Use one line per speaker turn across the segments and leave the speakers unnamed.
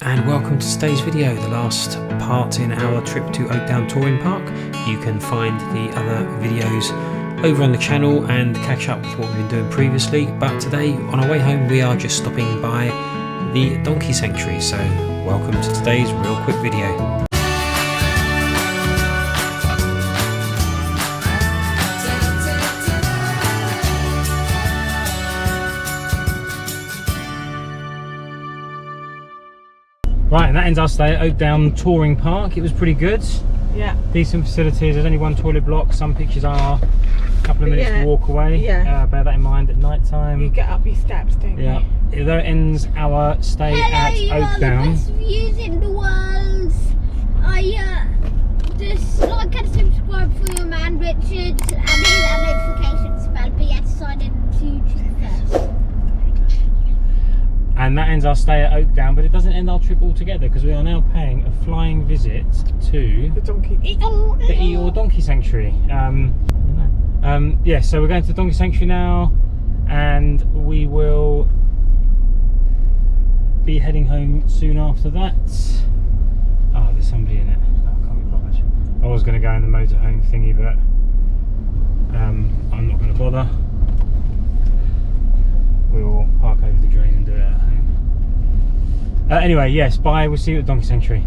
And welcome to today's video, the last part in our trip to Oakdown Touring Park. You can find the other videos over on the channel and catch up with what we've been doing previously, but today on our way home we are just stopping by the donkey sanctuary, so welcome to today's real quick video. Right, and that ends our stay at Oakdown Touring Park. It was pretty good.
Yeah.
Decent facilities. There's only one toilet block. Some pictures are a couple of minutes to walk away.
Yeah.
Bear that in mind at night time.
You get up your steps, don't you?
Yeah. There ends our stay at Oakdown.
The best views in the world. Just like and subscribe for your man Richard and hit that notification bell. But yeah, sign in to YouTube first.
And that ends our stay at Oakdown, but it doesn't end our trip altogether because we are now paying a flying visit to
The donkey.
the Eeyore Donkey Sanctuary. Yeah, so we're going to the Donkey Sanctuary now, and we will be heading home soon after that. Oh, there's somebody in it. Oh, I can't be bothered. I was going to go in the motorhome thingy, but I'm not going to bother. We'll park over the drain and do it at home. Anyway, yes, bye. We'll see you at the Donkey Sanctuary.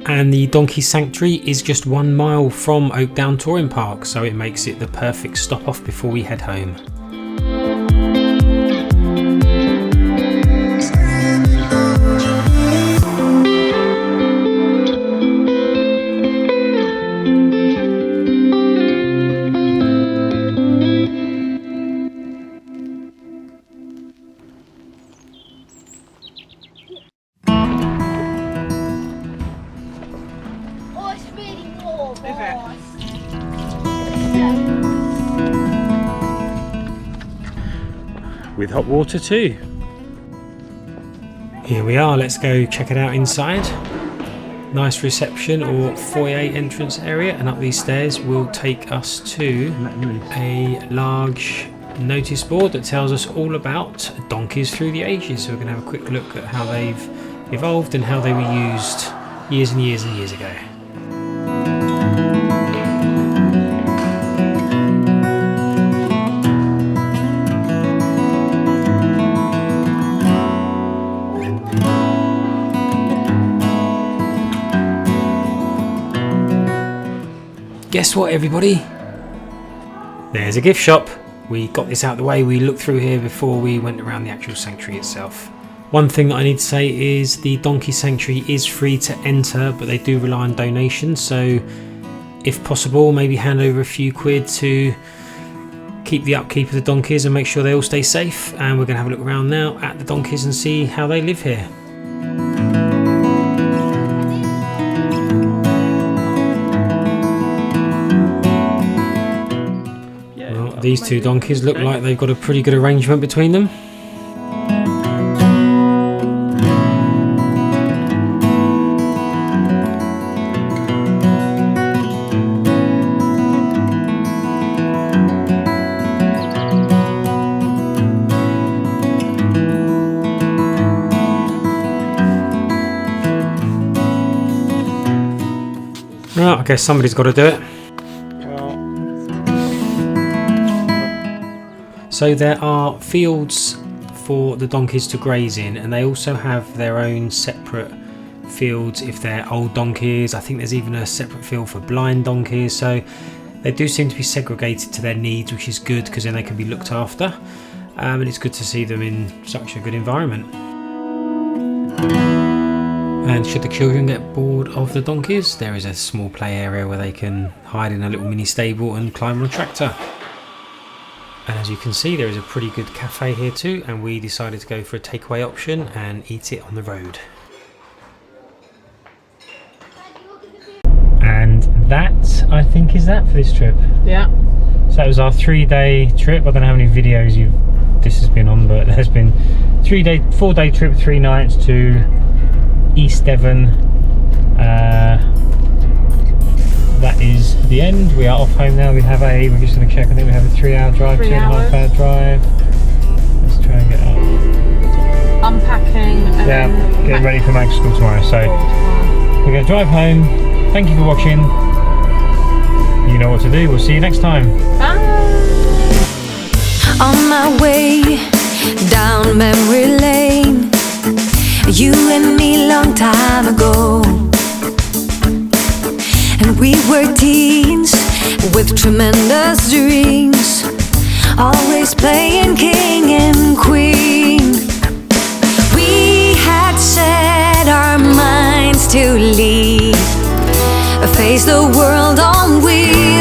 And the Donkey Sanctuary is just 1 mile from Oakdown Touring Park, so it makes it the perfect stop off before we head home. With hot water too. Here we are, let's go check it out inside. Nice reception or foyer entrance area, and up these stairs will take us to a large notice board that tells us all about donkeys through the ages. So we're going to have a quick look at how they've evolved and how they were used years and years and years ago. Guess what, everybody? There's a gift shop. We got this out of the way. We looked through here before we went around the actual sanctuary itself. One thing that I need to say is the Donkey Sanctuary is free to enter, but they do rely on donations. So if possible, maybe hand over a few quid to keep the upkeep of the donkeys and make sure they all stay safe. And we're going to have a look around now at the donkeys and see how they live here. These two donkeys look like they've got a pretty good arrangement between them. Right, I guess somebody's got to do it. So there are fields for the donkeys to graze in, and they also have their own separate fields if they're old donkeys. I think there's even a separate field for blind donkeys, so they do seem to be segregated to their needs, which is good because then they can be looked after, and it's good to see them in such a good environment. And should the children get bored of the donkeys, there is a small play area where they can hide in a little mini stable and climb on a tractor. And as you can see, there is a pretty good cafe here too, and we decided to go for a takeaway option and eat it on the road. And that, I think, is that for this trip.
Yeah.
So it was our 3-day trip. I don't know how many videos this has been on, but there's been 4-day trip, 3 nights to East Devon, the end. We are off home now. We're just going to check. I think we have a 3-hour drive, 2.5 hour drive. Let's try and get up.
Unpacking.
Yeah, getting ready for Mag's school tomorrow. So we're going to drive home. Thank you for watching. You know what to do. We'll see you next time.
Bye.
On my way down memory lane, you and me long time ago, and we were teens with tremendous dreams, always playing king and queen. We had set our minds to leave, face the world on wheels.